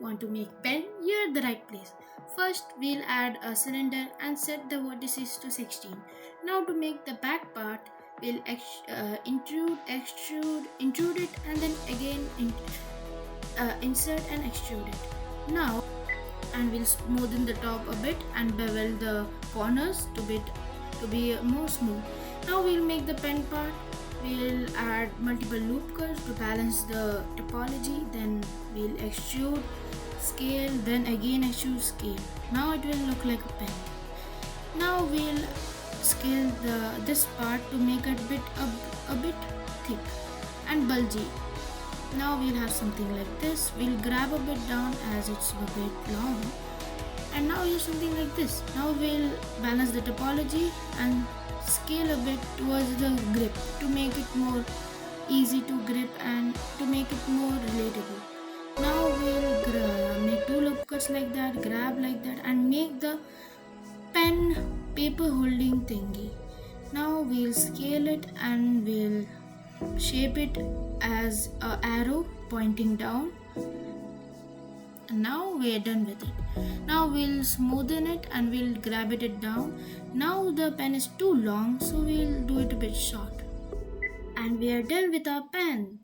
Want to make pen? You're at the right place. First, we'll add a cylinder and set the vertices to 16. Now to make the back part, we'll intrude it, and then again insert and extrude it. Now, and we'll smoothen the top a bit and bevel the corners to be more smooth. Now we'll make the pen part. We'll add multiple loop cuts to balance the topology. Then we'll extrude, scale, then again extrude, scale. Now it will look like a pen. Now we'll scale this part to make it a bit thick and bulgy. Now we'll have something like this. We'll grab a bit down as it's a bit long. And now we have something like this. Now we'll balance the topology and scale a bit towards the grip to make it more easy to grip and to make it more relatable. Now we'll make two loop cuts like that, grab like that, and make the pen paper holding thingy. Now we'll scale it and we'll shape it as an arrow pointing down. And now we're done with it. Now we'll smoothen it and we'll grab it down. Now the pen is too long, so we'll do it a bit short. And we are done with our pen.